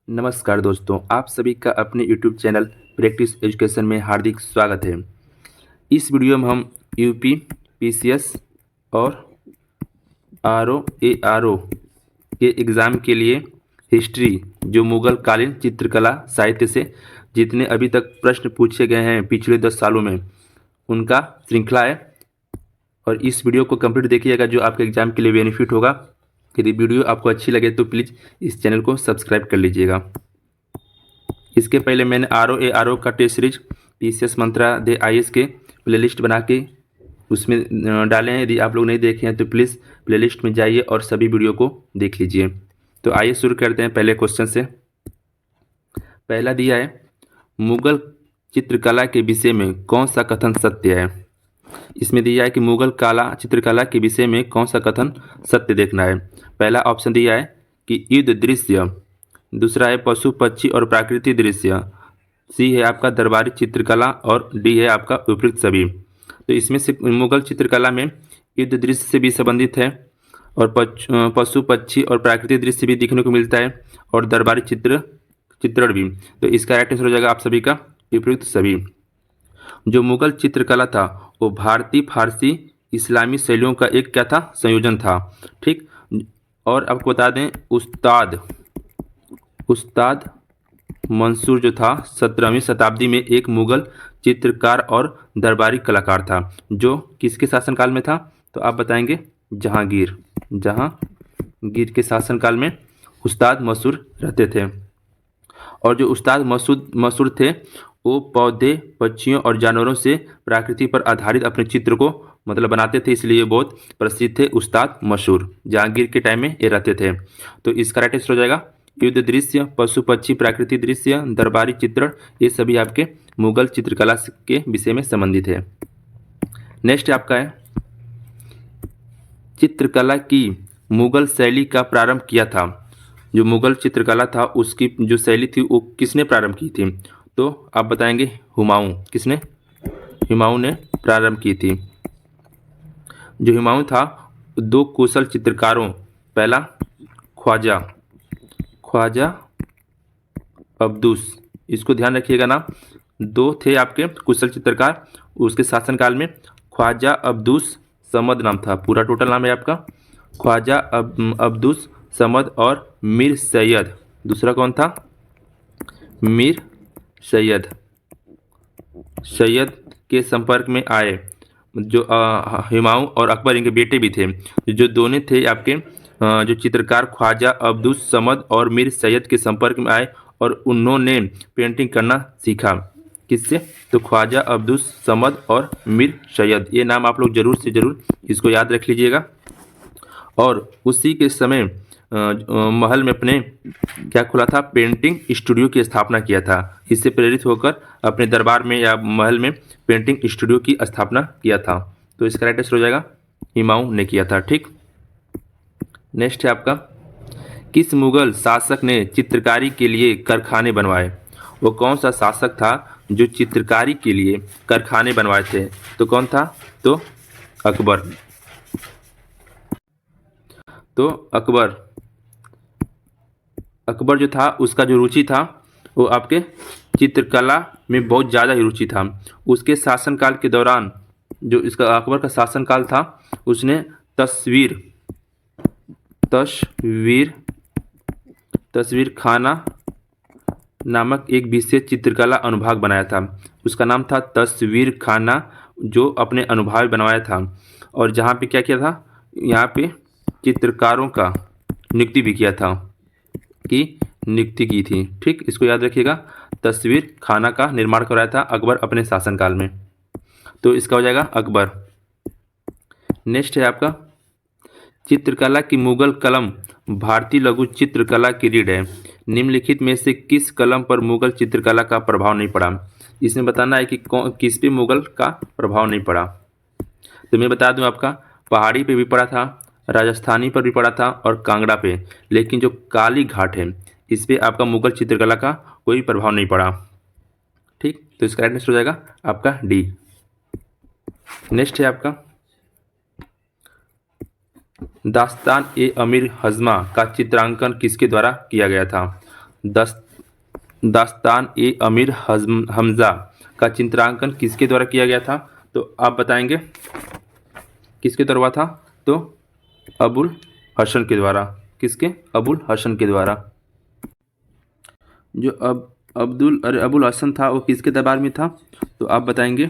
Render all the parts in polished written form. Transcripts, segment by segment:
नमस्कार दोस्तों, आप सभी का अपने YouTube चैनल प्रैक्टिस एजुकेशन में हार्दिक स्वागत है। इस वीडियो में हम यूपी, पीसीएस और आरओ एआरओ के एग्ज़ाम के लिए हिस्ट्री, जो मुग़ल कालीन चित्रकला साहित्य से जितने अभी तक प्रश्न पूछे गए हैं पिछले 10 सालों में, उनका श्रृंखला है। और इस वीडियो को कंप्लीट देखिएगा, जो आपके एग्ज़ाम के लिए बेनिफिट होगा। यदि वीडियो आपको अच्छी लगे तो प्लीज़ इस चैनल को सब्सक्राइब कर लीजिएगा। इसके पहले मैंने आरओ का टेस्ट सीरीज पीसीएस मंत्रा दे आईएएस के प्लेलिस्ट बना के उसमें डाले हैं। यदि आप लोग नहीं देखे हैं तो प्लीज़ प्लेलिस्ट में जाइए और सभी वीडियो को देख लीजिए। तो आइए शुरू करते हैं पहले क्वेश्चन से। पहला दिया है, मुग़ल चित्रकला के विषय में कौन सा कथन सत्य है। इसमें दिया है कि मुग़ल काला चित्रकला के विषय में कौन सा कथन सत्य देखना है। पहला ऑप्शन दिया है कि युद्ध दृश्य, दूसरा है पशु पक्षी और प्राकृतिक दृश्य, सी है आपका दरबारी चित्रकला और डी है आपका उपयुक्त सभी। तो इसमें से मुग़ल चित्रकला में युद्ध दृश्य से भी संबंधित है और पशु पक्षी और प्राकृतिक दृश्य भी दिखने को मिलता है और दरबारी चित्रण भी। तो इसका राइट आंसर हो जाएगा आप सभी का उपयुक्त सभी। जो मुग़ल चित्रकला था वो भारतीय फारसी इस्लामी शैलियों का एक क्या था, संयोजन था। ठीक, और आपको बता दें उस्ताद मंसूर जो था 17वीं शताब्दी में एक मुग़ल चित्रकार और दरबारी कलाकार था, जो किसके शासनकाल में था। तो आप बताएंगे जहांगीर के शासनकाल में उस्ताद मंसूर रहते थे। और जो उस्ताद मसूद थे वो पौधे, पक्षियों और जानवरों से प्रकृति पर आधारित अपने चित्र को बनाते थे, इसलिए ये बहुत प्रसिद्ध थे उस्ताद मशहूर। जहांगीर के टाइम में ये रहते थे। तो इसका राइट आंसर हो जाएगा युद्ध दृश्य, पशु पक्षी, प्राकृतिक दृश्य, दरबारी चित्रण, ये सभी आपके मुग़ल चित्रकला के विषय में संबंधित है। नेक्स्ट आपका है, चित्रकला की मुग़ल शैली का प्रारंभ किया था। जो मुग़ल चित्रकला था उसकी जो शैली थी वो किसने प्रारंभ की थी। तो आप बताएंगे हुमायूं ने प्रारंभ की थी। जो हुमायूं था दो कुशल चित्रकारों, पहला ख्वाजा अब्दुस, इसको ध्यान रखिएगा ना, दो थे आपके कुशल चित्रकार उसके शासनकाल में। ख्वाजा अब्दुस समद नाम था, पूरा टोटल नाम है आपका ख्वाजा अब्दुस समद और मीर सैयद। दूसरा कौन था, मीर सैयद के संपर्क में आए। जो हुमायूं और अकबर इनके बेटे भी थे, जो दोनों थे आपके जो चित्रकार ख्वाजा अब्दुस समद और मीर सैयद के संपर्क में आए और उन्होंने पेंटिंग करना सीखा। किससे, तो ख्वाजा अब्दुस समद और मीर सैयद, ये नाम आप लोग जरूर से ज़रूर इसको याद रख लीजिएगा। और उसी के समय महल में अपने क्या खुला था, पेंटिंग स्टूडियो की स्थापना किया था। इससे प्रेरित होकर अपने दरबार में या महल में पेंटिंग स्टूडियो की स्थापना किया था। तो इसका राइट आंसर हो जाएगा हुमायूं ने किया था। ठीक, नेक्स्ट है आपका, किस मुग़ल शासक ने चित्रकारी के लिए कारखाने बनवाए। वो कौन सा शासक था जो चित्रकारी के लिए कारखाने बनवाए थे। तो कौन था, तो अकबर। तो अकबर जो था उसका जो रुचि था वो आपके चित्रकला में बहुत ज़्यादा ही रुचि था। उसके शासनकाल के दौरान, जो इसका अकबर का शासनकाल था, उसने तस्वीर खाना नामक एक विशेष चित्रकला अनुभाग बनाया था। उसका नाम था तस्वीर खाना, जो अपने अनुभाग बनवाया था। और जहाँ पे क्या किया था, यहाँ पे चित्रकारों का नियुक्ति भी किया था, नियुक्ति की थी। ठीक, इसको याद रखिएगा, तस्वीर खाना का निर्माण कराया था अकबर अपने शासनकाल में। तो इसका हो जाएगा अकबर। नेक्स्ट है आपका, चित्रकला की मुग़ल कलम भारतीय लघु चित्रकला की रीढ़ है। निम्नलिखित में से किस कलम पर मुग़ल चित्रकला का प्रभाव नहीं पड़ा। इसमें बताना है कि किस पे मुग़ल का प्रभाव नहीं पड़ा। तो मैं बता दूं, आपका पहाड़ी पे भी पड़ा था, राजस्थानी पर भी पड़ा था और कांगड़ा पे, लेकिन जो काली घाट है इस पे आपका मुग़ल चित्रकला का कोई प्रभाव नहीं पड़ा। ठीक, तो इसका राइट आंसर हो जाएगा आपका डी। नेक्स्ट है आपका, दास्तान ए अमीर हज़मा का चित्रांकन किसके द्वारा किया गया था। दस दास्तान ए अमीर हमजा का चित्रांकन किसके द्वारा किया गया था? तो आप बताएंगे किसके द्वारा हुआ था? तो अबुल हसन के द्वारा। किसके? अबुल हसन के द्वारा। जो अबुल हसन था वो किसके दरबार में था? तो आप बताएंगे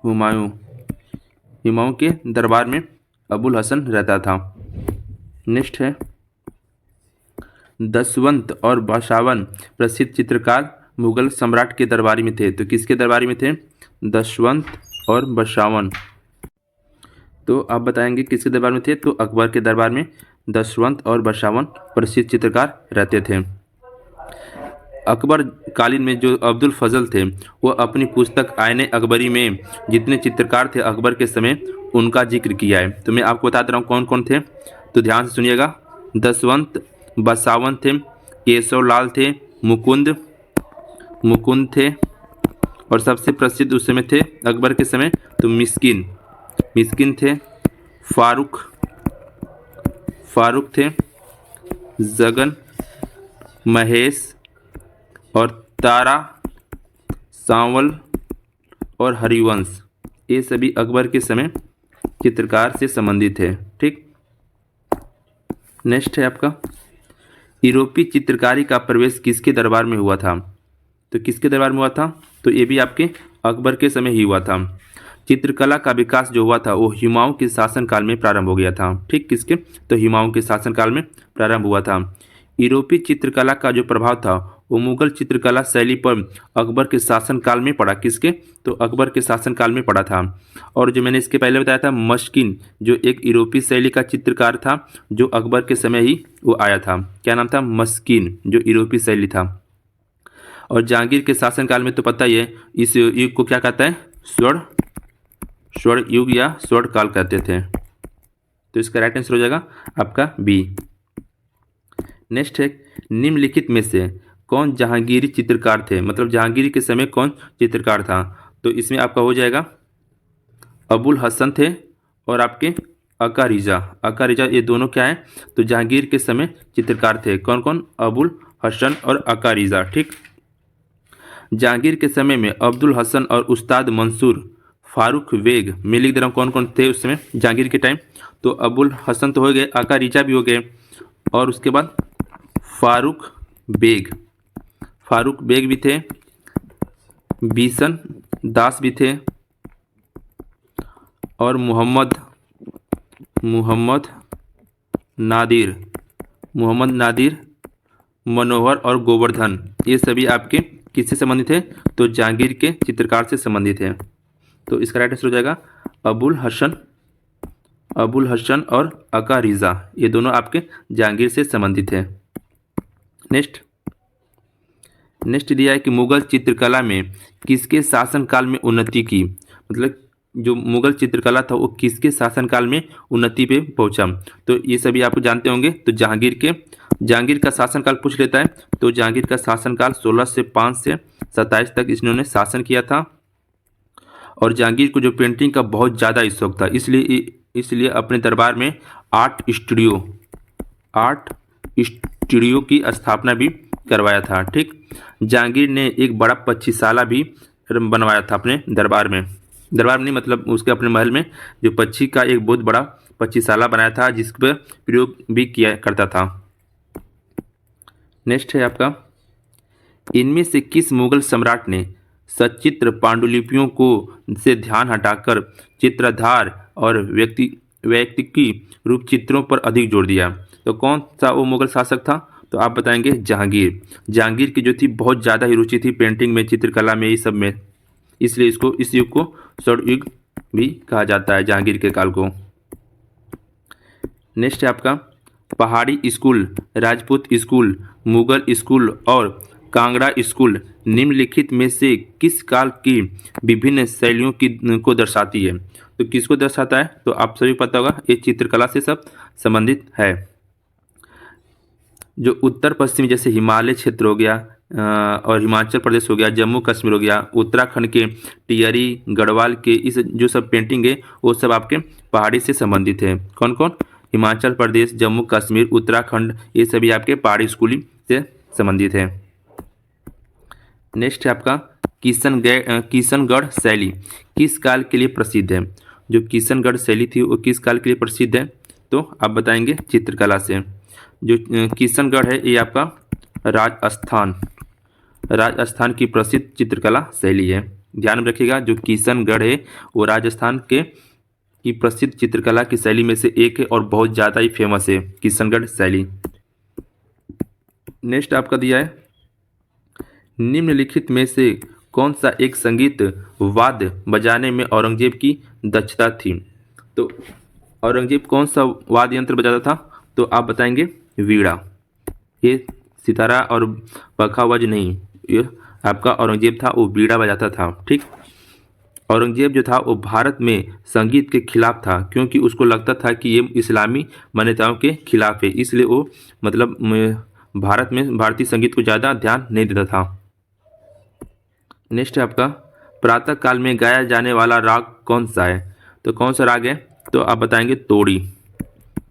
हुमायूं के दरबार में अबुल हसन रहता था। नेक्स्ट है दशवंत और बसावन प्रसिद्ध चित्रकार मुगल सम्राट के दरबारी में थे। तो किसके दरबारी में थे? दशवंत और बसावन। तो आप बताएंगे किसके दरबार में थे? तो अकबर के दरबार में दशवंत और बसावन प्रसिद्ध चित्रकार रहते थे। अकबर कालीन में जो अब्दुल फजल थे वो अपनी पुस्तक आयने अकबरी में जितने चित्रकार थे अकबर के समय उनका जिक्र किया है। तो मैं आपको बता दे रहा हूँ कौन कौन थे, तो ध्यान से सुनिएगा। दशवंत बसावन थे, केशवलाल थे, मुकुंद थे, और सबसे प्रसिद्ध उस समय थे अकबर के समय तो मिस्किन थे, फारूक थे, जगन, महेश और तारा, सांवल और हरिवंश। ये सभी अकबर के समय चित्रकार से संबंधित है। ठीक। नेक्स्ट है आपका यूरोपीय चित्रकारी का प्रवेश किसके दरबार में हुआ था? तो किसके दरबार में हुआ था? तो ये भी आपके अकबर के समय ही हुआ था। चित्रकला का विकास जो हुआ था वो हुमायूं के शासनकाल में प्रारंभ हो गया था। ठीक। किसके? तो हुमायूं के शासनकाल में प्रारंभ हुआ था। यूरोपीय चित्रकला का जो प्रभाव था वो मुगल चित्रकला शैली पर अकबर के शासनकाल में पड़ा। किसके? तो अकबर के शासनकाल में पड़ा था। और जो मैंने इसके पहले बताया था मस्किन जो एक यूरोपीय शैली का चित्रकार था जो अकबर के समय ही वो आया था। क्या नाम था? मस्किन, जो यूरोपीय शैली था। और जहांगीर के शासनकाल में तो पता ही है इस युग को क्या कहता है? स्वर्ण युग या स्वर्ण काल कहते थे। तो इसका राइट आंसर हो जाएगा आपका बी। नेक्स्ट है निम्नलिखित में से कौन जहांगीरी चित्रकार थे? मतलब जहांगीर के समय कौन चित्रकार था? तो इसमें आपका हो जाएगा अबुल हसन थे और आपके अका रिजा। ये दोनों क्या है? तो जहांगीर के समय चित्रकार थे। कौन कौन? अबुल हसन और अका रिजा। ठीक। जहांगीर के समय में अब्दुल हसन और उस्ताद मंसूर फारूक बेग में लिख दे रहा हूँ कौन कौन थे उस समय जहांगीर के टाइम। तो अबुल हसन तो हो गए, अका रिजा भी हो गए, और उसके बाद फारूक बेग भी थे, बीसन दास भी थे, और मोहम्मद नादिर, मनोहर और गोवर्धन। ये सभी आपके किससे संबंधित है? तो जहांगीर के चित्रकार से संबंधित है। तो इसका राइट आंसर हो जाएगा अबुल हसन और अका रिजा। ये दोनों आपके जहांगीर से संबंधित है। नेक्स्ट दिया है कि मुगल चित्रकला में किसके शासनकाल में उन्नति की? मतलब जो मुगल चित्रकला था वो किसके शासनकाल में उन्नति पे पहुंचा? तो ये सभी आप जानते होंगे। तो जहांगीर का शासनकाल पूछ लेता है। तो जहांगीर का शासनकाल 1605 से 27 तक इन्होंने शासन किया था। और जहांगीर को जो पेंटिंग का बहुत ज़्यादा शौक था, इसलिए अपने दरबार में आर्ट स्टूडियो की स्थापना भी करवाया था। ठीक। जहांगीर ने एक बड़ा पक्षीशाला भी बनवाया था अपने दरबार में नहीं, मतलब उसके अपने महल में जो पक्षी का एक बहुत बड़ा पक्षीशाला बनाया था जिस पर प्रयोग भी किया करता था। नेक्स्ट है आपका इनमें से किस मुगल सम्राट ने सचित्र पांडुलिपियों को से ध्यान हटाकर चित्रधार और व्यक्तिकी रूप चित्रों पर अधिक जोर दिया? तो कौन सा वो मुगल शासक था? तो आप बताएंगे जहांगीर की जो थी बहुत ज़्यादा ही रुचि थी पेंटिंग में, चित्रकला में, ये सब में, इसलिए इस युग को स्वर्ण युग भी कहा जाता है जहांगीर के काल को। नेक्स्ट है आपका पहाड़ी school, Rajput school, Mughal school और कांगड़ा स्कूल निम्नलिखित में से किस काल की विभिन्न शैलियों को दर्शाती है? तो किसको दर्शाता है? तो आप सभी पता होगा ये चित्रकला से सब संबंधित है। जो उत्तर पश्चिम जैसे हिमालय क्षेत्र हो गया और हिमाचल प्रदेश हो गया, जम्मू कश्मीर हो गया, उत्तराखंड के टिहरी गढ़वाल के इस जो सब पेंटिंग है वो सब आपके पहाड़ी से संबंधित है। कौन कौन? हिमाचल प्रदेश, जम्मू कश्मीर, उत्तराखंड, ये सभी आपके पहाड़ी स्कूलिंग से संबंधित है। नेक्स्ट है आपका किशनगढ़ शैली किस काल के लिए प्रसिद्ध है। जो किशनगढ़ शैली थी वो किस काल के लिए प्रसिद्ध है, तो आप बताएंगे चित्रकला से। जो किशनगढ़ है ये आपका राजस्थान की प्रसिद्ध चित्रकला शैली है। ध्यान में रखिएगा, जो किशनगढ़ है वो राजस्थान की प्रसिद्ध चित्रकला की शैली में से एक है और बहुत ज़्यादा ही फेमस है किशनगढ़ शैली। नेक्स्ट आपका दिया है निम्नलिखित में से कौन सा एक संगीत वाद्य बजाने में औरंगजेब की दक्षता थी। तो औरंगजेब कौन सा वाद्य यंत्र बजाता था, तो आप बताएंगे वीणा। ये सितारा और पखावज नहीं, ये आपका औरंगजेब था वो वीणा बजाता था। ठीक, औरंगजेब जो था वो भारत में संगीत के खिलाफ था, क्योंकि उसको लगता था कि ये इस्लामी मान्यताओं के खिलाफ है, इसलिए वो मतलब भारत में भारतीय संगीत को ज़्यादा ध्यान नहीं देता था। नेक्स्ट है आपका प्रातः काल में गाया जाने वाला राग कौन सा है। तो कौन सा राग है, तो आप बताएंगे तोड़ी।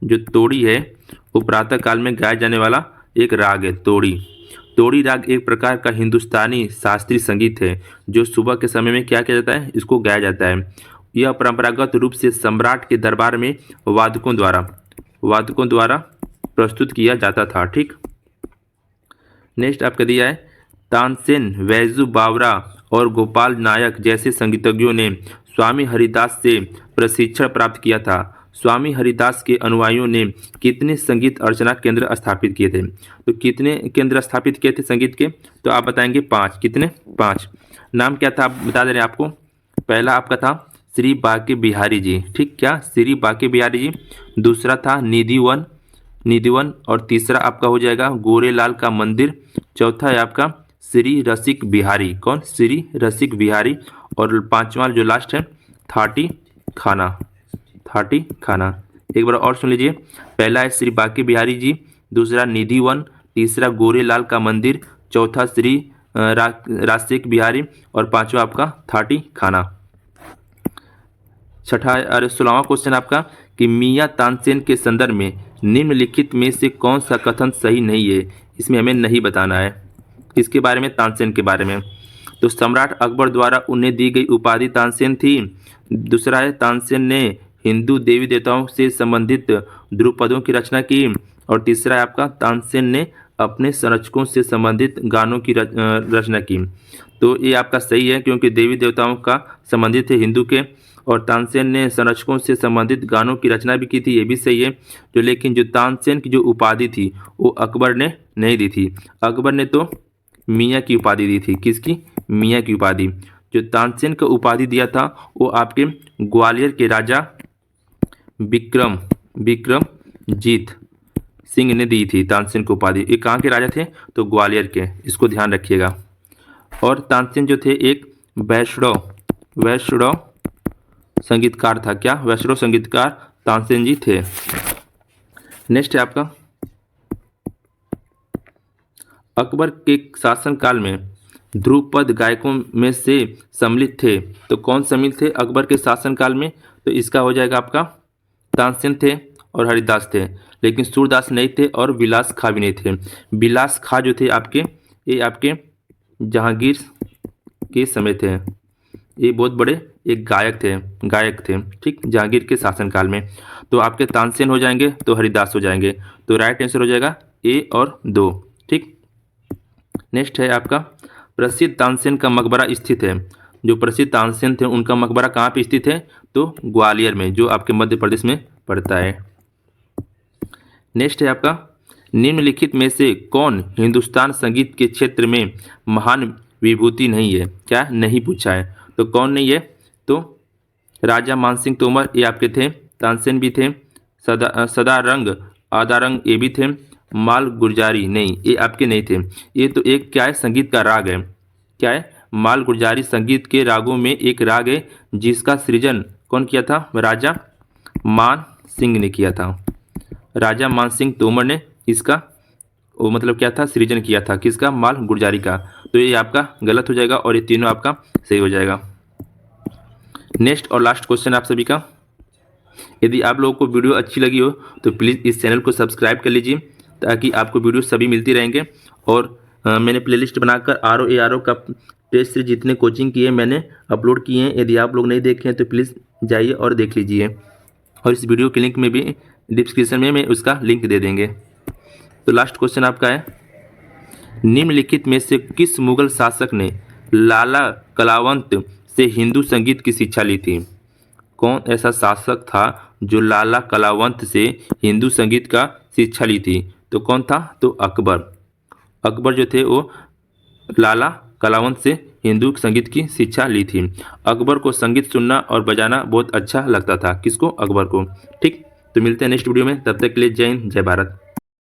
जो तोड़ी है वो प्रातः काल में गाया जाने वाला एक राग है तोड़ी। तोड़ी राग एक प्रकार का हिंदुस्तानी शास्त्रीय संगीत है जो सुबह के समय में क्या किया जाता है, इसको गाया जाता है। यह परंपरागत रूप से सम्राट के दरबार में वादकों द्वारा प्रस्तुत किया जाता था। ठीक, नेक्स्ट आपका दिया है तानसेन, बैजू बावरा और गोपाल नायक जैसे संगीतज्ञों ने स्वामी हरिदास से प्रशिक्षण प्राप्त किया था। स्वामी हरिदास के अनुयायियों ने कितने संगीत अर्चना केंद्र स्थापित किए थे। तो कितने केंद्र स्थापित किए थे संगीत के, तो आप बताएंगे 5। कितने? 5। नाम क्या था आप बता दे रहे हैं आपको। पहला आपका था श्री बांके बिहारी जी। ठीक, क्या श्री बांके बिहारी जी। दूसरा था निधिवन और तीसरा आपका हो जाएगा गोरेलाल का मंदिर। चौथा है आपका श्री रसिक बिहारी। कौन? श्री रसिक बिहारी। और पांचवा जो लास्ट है थाटी खाना। एक बार और सुन लीजिए। पहला है श्री बांके बिहारी जी, दूसरा निधिवन, तीसरा गोरेलाल का मंदिर, चौथा श्री रसिक बिहारी और पांचवा आपका थाटी खाना। छठा और 16वां क्वेश्चन आपका कि मियां तानसेन के संदर्भ में निम्नलिखित में से कौन सा कथन सही नहीं है। इसमें हमें नहीं बताना है। किसके बारे में? तानसेन के बारे में। तो सम्राट अकबर द्वारा उन्हें दी गई उपाधि तानसेन थी। दूसरा है तानसेन ने हिंदू देवी देवताओं से संबंधित ध्रुपदों की रचना की। और तीसरा है आपका तानसेन ने अपने संरक्षकों से संबंधित गानों की रचना की। तो ये आपका सही है, क्योंकि देवी देवताओं का संबंधित है हिंदू के, और तानसेन ने संरक्षकों से संबंधित गानों की रचना भी की थी, ये भी सही है। लेकिन जो तानसेन की जो उपाधि थी वो अकबर ने नहीं दी थी। अकबर ने तो मियाँ की उपाधि दी थी। किसकी? मियाँ की उपाधि। जो तानसेन का उपाधि दिया था वो आपके ग्वालियर के राजा विक्रमजीत सिंह ने दी थी तानसेन को उपाधि। ये कहाँ के राजा थे? तो ग्वालियर के, इसको ध्यान रखिएगा। और तानसेन जो थे एक वैष्णव संगीतकार था। क्या? वैष्णव संगीतकार तानसेन जी थे। नेक्स्ट है आपका अकबर के शासनकाल में ध्रुपद गायकों में से सम्मिलित थे। तो कौन सम्मिलित थे अकबर के शासनकाल में? तो इसका हो जाएगा आपका तानसेन थे और हरिदास थे, लेकिन सूरदास नहीं थे और विलास खां भी नहीं थे। विलास खां जो थे ये आपके जहांगीर के समय थे। ये बहुत बड़े एक गायक थे। ठीक, जहांगीर के शासनकाल में। तो आपके तानसेन हो जाएंगे तो हरिदास हो जाएंगे। तो राइट आंसर हो जाएगा ए और 2। ठीक, नेक्स्ट है आपका प्रसिद्ध तानसेन का मकबरा स्थित है। जो प्रसिद्ध तानसेन थे उनका मकबरा कहाँ पे स्थित है? तो ग्वालियर में, जो आपके मध्य प्रदेश में पड़ता है। नेक्स्ट है आपका निम्नलिखित में से कौन हिंदुस्तान संगीत के क्षेत्र में महान विभूति नहीं है। क्या? नहीं पूछा है। तो कौन नहीं है? तो राजा मानसिंह तोमर ये आपके थे, तानसेन भी थे, सदारंग आदारंग ये भी थे, माल गुरजारी नहीं, ये आपके नहीं थे। ये तो एक क्या है? संगीत का राग है। क्या है? माल गुरजारी संगीत के रागों में एक राग है जिसका सृजन कौन किया था? राजा मान सिंह ने किया था। राजा मान सिंह तोमर ने इसका वो मतलब क्या था? सृजन किया था। किसका? माल गुरजारी का। तो ये आपका गलत हो जाएगा और ये तीनों आपका सही हो जाएगा। नेक्स्ट और लास्ट क्वेश्चन आप सभी का। यदि आप लोगों को वीडियो अच्छी लगी हो तो प्लीज़ इस चैनल को सब्सक्राइब कर लीजिए ताकि आपको वीडियो सभी मिलती रहेंगे। और मैंने प्लेलिस्ट बनाकर RO का टेस्ट से जितने कोचिंग किए मैंने अपलोड किए हैं। यदि आप लोग नहीं देखे हैं तो प्लीज़ जाइए और देख लीजिए, और इस वीडियो के लिंक में भी डिस्क्रिप्शन में मैं उसका लिंक दे देंगे। तो लास्ट क्वेश्चन आपका है, निम्नलिखित में से किस मुगल शासक ने लाला कलावंत से हिंदू संगीत की शिक्षा ली थी? कौन ऐसा शासक था जो लाला कलावंत से हिंदू संगीत का शिक्षा ली थी? तो कौन था? तो अकबर। अकबर जो थे वो लाला कलावंत से हिंदू संगीत की शिक्षा ली थी। अकबर को संगीत सुनना और बजाना बहुत अच्छा लगता था। किसको? अकबर को। ठीक, तो मिलते हैं नेक्स्ट वीडियो में, तब तक के लिए जय हिंद, जय भारत।